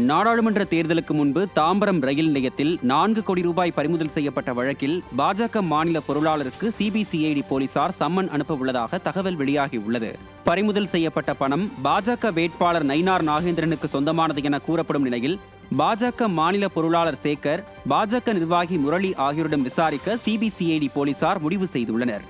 நாடாளுமன்ற தேர்தலுக்கு முன்பு தாம்பரம் ரயில் நிலையத்தில் 4 கோடி ரூபாய் பறிமுதல் செய்யப்பட்ட வழக்கில் பாஜக மாநில பொருளாளருக்கு சிபிசிஐடி போலீசார் சம்மன் அனுப்ப உள்ளதாக தகவல் வெளியாகியுள்ளது. பறிமுதல் செய்யப்பட்ட பணம் பாஜக வேட்பாளர் நயினார் நாகேந்திரனுக்கு சொந்தமானது என கூறப்படும் நிலையில் பாஜக மாநில பொருளாளர் சேகர், பாஜக நிர்வாகி முரளி ஆகியோரிடம் விசாரிக்க சிபிசிஐடி போலீசார் முடிவு செய்துள்ளனர்.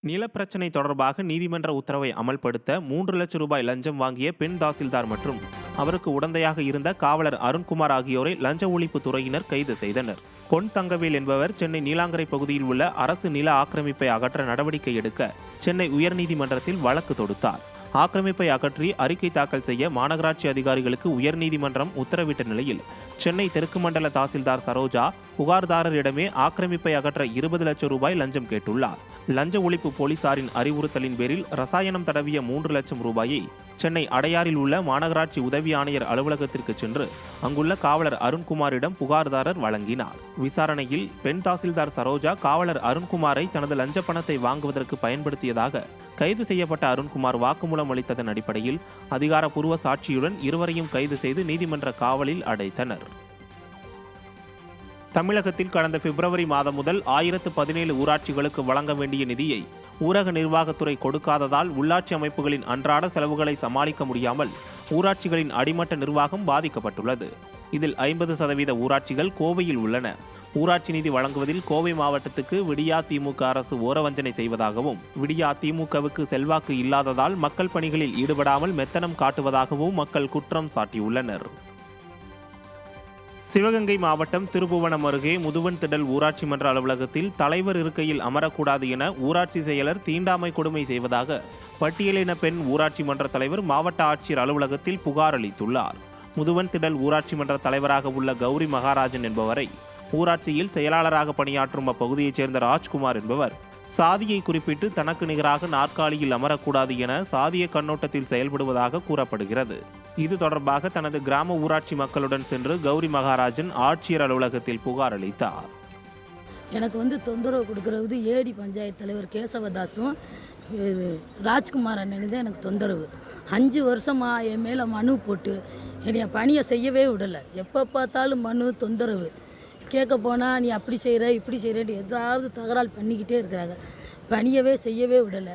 நிலப்பிரச்சினை தொடர்பாக நீதிமன்ற உத்தரவை அமல்படுத்த 3 லட்சம் ரூபாய் லஞ்சம் வாங்கிய பெண் தாசில்தார் மற்றும் அவருக்கு உடந்தையாக இருந்த காவலர் அருண்குமார் ஆகியோரை லஞ்ச ஒழிப்பு துறையினர் கைது செய்தனர். பொன் தங்கவேல் என்பவர் சென்னை நீலாங்கரை பகுதியில் உள்ள அரசு நில ஆக்கிரமிப்பை அகற்ற நடவடிக்கை எடுக்க சென்னை உயர்நீதிமன்றத்தில் வழக்கு தொடுத்தார். ஆக்கிரமிப்பை அகற்றி அறிக்கை தாக்கல் செய்ய மாநகராட்சி அதிகாரிகளுக்கு உயர்நீதிமன்றம் உத்தரவிட்ட நிலையில் சென்னை தெற்கு மண்டல தாசில்தார் சரோஜா புகார்தாரரிடமே ஆக்கிரமிப்பை அகற்ற 20 லட்சம் ரூபாய் லஞ்சம் கேட்டுள்ளார். லஞ்ச ஒழிப்பு போலீசாரின் அறிவுறுத்தலின் பேரில் ரசாயனம் தடவிய 3 லட்சம் ரூபாயை சென்னை அடையாறில் உள்ள மாநகராட்சி உதவி ஆணையர் அலுவலகத்திற்கு சென்று அங்குள்ள காவலர் அருண்குமாரிடம் புகார்தாரர் வழங்கினார். விசாரணையில் பெண் தாசில்தார் சரோஜா காவலர் அருண்குமாரை தனது லஞ்ச பணத்தை வாங்குவதற்கு பயன்படுத்தியதாக கைது செய்யப்பட்ட அருண்குமார் வாக்குமூலம் அளித்ததன் அடிப்படையில் அதிகாரப்பூர்வ சாட்சியுடன் இருவரையும் கைது செய்து நீதிமன்ற காவலில் அடைத்தனர். தமிழகத்தில் கடந்த பிப்ரவரி மாதம் முதல் 1017 ஊராட்சிகளுக்கு வழங்க வேண்டிய நிதியை ஊரக நிர்வாகத்துறை கொடுக்காததால் உள்ளாட்சி அமைப்புகளின் அன்றாட செலவுகளை சமாளிக்க முடியாமல் ஊராட்சிகளின் அடிமட்ட நிர்வாகம் பாதிக்கப்பட்டுள்ளது. இதில் 50% ஊராட்சிகள் கோவையில் உள்ளன. ஊராட்சி நிதி வழங்குவதில் கோவை மாவட்டத்துக்கு விடியா திமுக அரசு ஓரவஞ்சனை செய்வதாகவும், விடியா திமுகவுக்கு செல்வாக்கு இல்லாததால் மக்கள் பணிகளில் ஈடுபடாமல் மெத்தனம் காட்டுவதாகவும் மக்கள் குற்றம் சாட்டியுள்ளனர். சிவகங்கை மாவட்டம் திருப்புவனம் அருகே முதுவன் திடல் ஊராட்சி மன்ற அலுவலகத்தில் தலைவர் இருக்கையில் அமரக்கூடாது என ஊராட்சி செயலர் தீண்டாமை கொடுமை செய்வதாக பட்டியலின பெண் ஊராட்சி மன்ற தலைவர் மாவட்ட ஆட்சியர் அலுவலகத்தில் புகார் அளித்துள்ளார். முதுவன் திடல் ஊராட்சி மன்ற தலைவராக உள்ள கௌரி மகாராஜன் என்பவரை ஊராட்சியில் செயலாளராக பணியாற்றும் அப்பகுதியைச் சேர்ந்த ராஜ்குமார் என்பவர் சாதியை குறிப்பிட்டு தனக்கு நிகராக நாற்காலியில் அமரக்கூடாது என சாதிய கண்ணோட்டத்தில் செயல்படுவதாக கூறப்படுகிறது. இது தொடர்பாக தனது கிராம ஊராட்சி மக்களுடன் சென்று கௌரி மகாராஜன் ஆட்சியர் அலுவலகத்தில் புகார் அளித்தார். எனக்கு தொந்தரவு கொடுக்கறது ஏடி பஞ்சாயத்து தலைவர் கேசவதாசும் ராஜ்குமார் அண்ணனு தான் எனக்கு தொந்தரவு. 5 வருஷமாக என் மேலே மனு போட்டு என்னைய பணியை செய்யவே விடலை. எப்போ பார்த்தாலும் மனு தொந்தரவு. கேட்க போனால் நீ அப்படி செய்கிற இப்படி செய்கிறேன்னு ஏதாவது தகராறு பண்ணிக்கிட்டே இருக்கிறாங்க. பணியவே செய்யவே விடலை.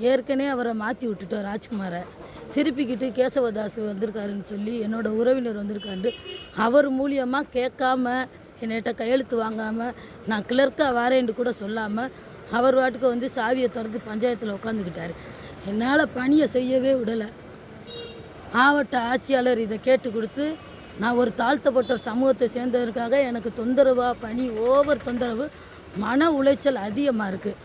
ஏற்கனவே அவரை மாற்றி விட்டுட்டோம் ராஜ்குமாரை. திருப்பிக்கிட்டு கேசவதாஸ் வந்திருக்காருன்னு சொல்லி என்னோடய உறவினர் வந்திருக்காரு. அவர் மூலியமாக கேட்காம என்னிட்ட கையெழுத்து வாங்காமல் நான் கிளர்க்காக வாரேன்னு கூட சொல்லாமல் அவர் வாட்டுக்கு சாவியை திறந்து பஞ்சாயத்தில் உட்காந்துக்கிட்டார். என்னால் பணியை செய்யவே விடலை. மாவட்ட ஆட்சியாளர் இதை கேட்டு கொடுத்து நான் ஒரு தாழ்த்தப்பட்ட சமூகத்தை சேர்ந்ததற்காக எனக்கு தொந்தரவாக பணி ஓவர் தொந்தரவு, மன உளைச்சல் அதிகமாக இருக்குது.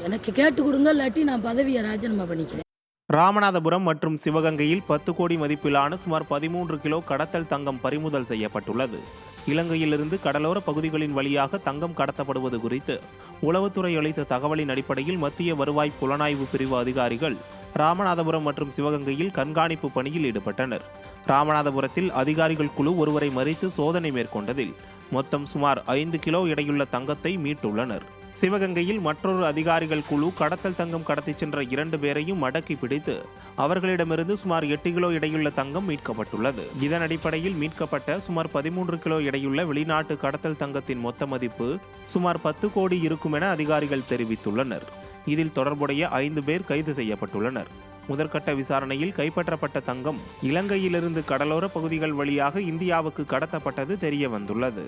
எனக்கு கேட்டு கொடுங்க, இல்லாட்டி நான் பதவியை ராஜினாமா பண்ணிக்கிறேன். ராமநாதபுரம் மற்றும் சிவகங்கையில் 10 கோடி மதிப்பிலான சுமார் 13 கிலோ கடத்தல் தங்கம் பறிமுதல் செய்யப்பட்டுள்ளது. இலங்கையிலிருந்து கடலோர பகுதிகளின் வழியாக தங்கம் கடத்தப்படுவது குறித்து உளவுத்துறை அளித்த தகவலின் அடிப்படையில் மத்திய வருவாய் புலனாய்வு பிரிவு அதிகாரிகள் ராமநாதபுரம் மற்றும் சிவகங்கையில் கண்காணிப்பு பணியில் ஈடுபட்டனர். ராமநாதபுரத்தில் அதிகாரிகள் குழு ஒருவரை மறித்து சோதனை மேற்கொண்டதில் மொத்தம் சுமார் 5 கிலோ எடையுள்ள தங்கத்தை மீட்டுள்ளனர். சிவகங்கையில் மற்றொரு அதிகாரிகள் குழு கடத்தல் தங்கம் கடத்தி சென்ற 2 பேரையும் மடக்கி பிடித்து அவர்களிடமிருந்து சுமார் 8 கிலோ எடையுள்ள தங்கம் மீட்கப்பட்டுள்ளது. இதன் அடிப்படையில் மீட்கப்பட்ட சுமார் 13 கிலோ எடையுள்ள வெளிநாட்டு கடத்தல் தங்கத்தின் மொத்த மதிப்பு சுமார் 10 கோடி இருக்கும் என அதிகாரிகள் தெரிவித்துள்ளனர். இதில் தொடர்புடைய 5 பேர் கைது செய்யப்பட்டுள்ளனர். முதற்கட்ட விசாரணையில் கைப்பற்றப்பட்ட தங்கம் இலங்கையிலிருந்து கடலோர பகுதிகள் வழியாக இந்தியாவுக்கு கடத்தப்பட்டது தெரிய வந்துள்ளது.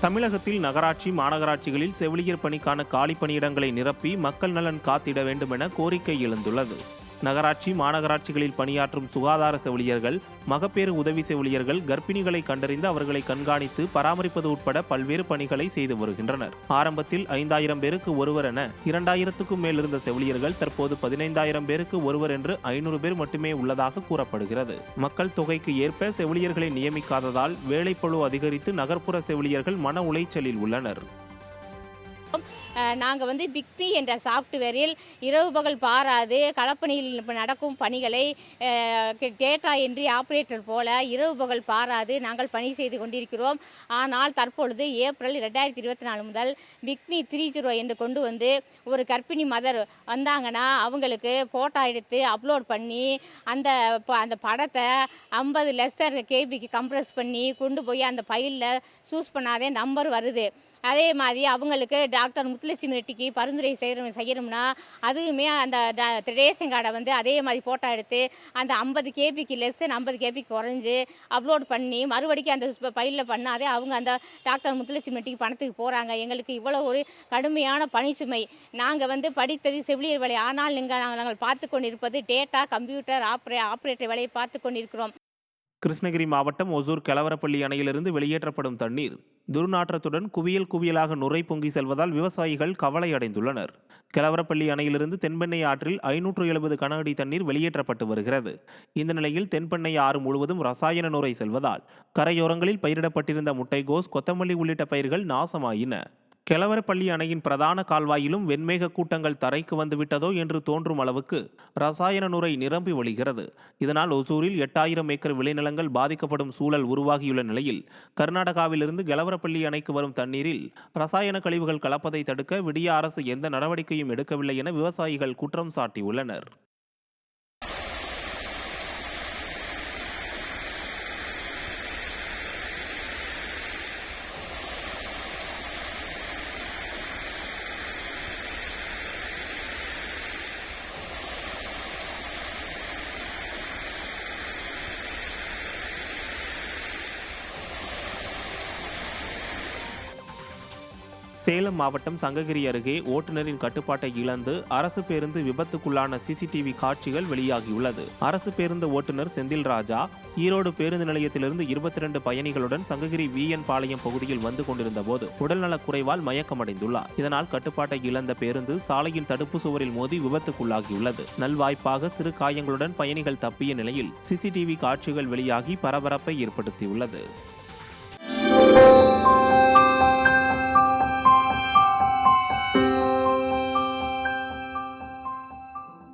தமிழகத்தில் நகராட்சி, மாநகராட்சிகளில் செவிலியர் பணிக்கான காலி பணியிடங்களை நிரப்பி மக்கள் நலன் காத்திட வேண்டும் என கோரிக்கை எழுந்துள்ளது. நகராட்சி, மாநகராட்சிகளில் பணியாற்றும் சுகாதார செவிலியர்கள், மகப்பேறு உதவி செவிலியர்கள் கர்ப்பிணிகளை கண்டறிந்து அவர்களை கண்காணித்து பராமரிப்பது உட்பட பல்வேறு பணிகளை செய்து வருகின்றனர். ஆரம்பத்தில் 5000 பேருக்கு ஒருவர் என 2000க்கும் மேல் இருந்த செவிலியர்கள் தற்போது 15000 பேருக்கு ஒருவர் என்று 500 பேர் மட்டுமே உள்ளதாக கூறப்படுகிறது. மக்கள் தொகைக்கு ஏற்ப செவிலியர்களை நியமிக்காததால் வேலைப்பளு அதிகரித்து நகர்ப்புற செவிலியர்கள் மன உளைச்சலில் உள்ளனர். நாங்கள் வந்து பிக்பி என்ற சாஃப்ட்வேரில் இரவு பகல் பாராது களப்பணியில் நடக்கும் பணிகளை டேட்டா என்ட்ரி ஆப்ரேட்டர் போல இரவு பகல் பாராது நாங்கள் பணி செய்து கொண்டிருக்கிறோம். ஆனால் தற்பொழுது ஏப்ரல் 2024 முதல் பிக்பி 3.0 என்று கொண்டு வந்து ஒரு கர்ப்பிணி மதர் வந்தாங்கன்னா அவங்களுக்கு ஃபோட்டோ எடுத்து அப்லோட் பண்ணி அந்த படத்தை 50 கேபிக்கு கம்ப்ரஸ் பண்ணி கொண்டு போய் அந்த ஃபைலில் சூஸ் பண்ணாதே நம்பர் வருது. அதே மாதிரி அவங்களுக்கு டாக்டர் முத்துலட்சுமி ரெட்டிக்கு பரிந்துரை செய்யணும்னா அதுவுமே அந்த ரேஷன் கார்டை வந்து அதே மாதிரி ஃபோட்டோ எடுத்து அந்த 50 கேபிக்கு லெஸ் 50 கேபிக்கு குறைஞ்சி அப்லோட் பண்ணி மறுபடிக்கும் அந்த ஃபைலில் பண்ணாதே அவங்க அந்த டாக்டர் முத்துலட்சுமி ரெட்டிக்கு பணத்துக்கு போகிறாங்க. எங்களுக்கு இவ்வளோ ஒரு கடுமையான பணிச்சுமை. நாங்கள் வந்து படித்தது செவிலியர் வேலை, ஆனால் நாங்கள் பார்த்து கொண்டிருப்பது டேட்டா கம்ப்யூட்டர் ஆப்ரேட்டர் வேலையை பார்த்து கொண்டிருக்கிறோம். கிருஷ்ணகிரி மாவட்டம் ஒசூர் கெலவரப்பள்ளி அணையிலிருந்து வெளியேற்றப்படும் தண்ணீர் துர்நாற்றத்துடன் குவியலாக நுரை பொங்கி செல்வதால் விவசாயிகள் கவலை அடைந்துள்ளனர். கெலவரப்பள்ளி அணையிலிருந்து தென்பெண்ணை ஆற்றில் 570 கன அடி தண்ணீர் வெளியேற்றப்பட்டு வருகிறது. இந்த நிலையில் தென்பெண்ணை ஆறு முழுவதும் ரசாயன நுரை செல்வதால் கரையோரங்களில் பயிரிடப்பட்டிருந்த முட்டைகோஸ், கொத்தமல்லி உள்ளிட்ட பயிர்கள் நாசமாயின. கெலவரப்பள்ளி அணையின் பிரதான கால்வாயிலும் வெண்மேக கூட்டங்கள் தரைக்கு வந்துவிட்டதோ என்று தோன்றும் அளவுக்கு ரசாயன நுரை நிரம்பி வழிகிறது. இதனால் ஒசூரில் 8000 ஏக்கர் விளைநிலங்கள் பாதிக்கப்படும் சூழல் உருவாகியுள்ள நிலையில் கர்நாடகாவிலிருந்து கெலவரப்பள்ளி அணைக்கு வரும் தண்ணீரில் ரசாயன கழிவுகள் கலப்பதை தடுக்க விடிய அரசு எந்த நடவடிக்கையும் எடுக்கவில்லை என விவசாயிகள் குற்றம் சாட்டியுள்ளனர். சேலம் மாவட்டம் சங்ககிரி அருகே ஓட்டுநரின் கட்டுப்பாட்டை இழந்து அரசு பேருந்து விபத்துக்குள்ளான சிசிடிவி காட்சிகள் வெளியாகியுள்ளது. அரசு பேருந்து ஓட்டுநர் செந்தில் ராஜா ஈரோடு பேருந்து நிலையத்திலிருந்து 22 பயணிகளுடன் சங்ககிரி VN பாளையம் பகுதியில் வந்து கொண்டிருந்த போது உடல்நலக் குறைவால் மயக்கமடைந்துள்ளார். இதனால் கட்டுப்பாட்டை இழந்த பேருந்து சாலையின் தடுப்பு சுவரில் மோதி விபத்துக்குள்ளாகியுள்ளது. நல்வாய்ப்பாக சிறு காயங்களுடன் பயணிகள் தப்பிய நிலையில் சிசிடிவி காட்சிகள் வெளியாகி பரபரப்பை ஏற்படுத்தியுள்ளது.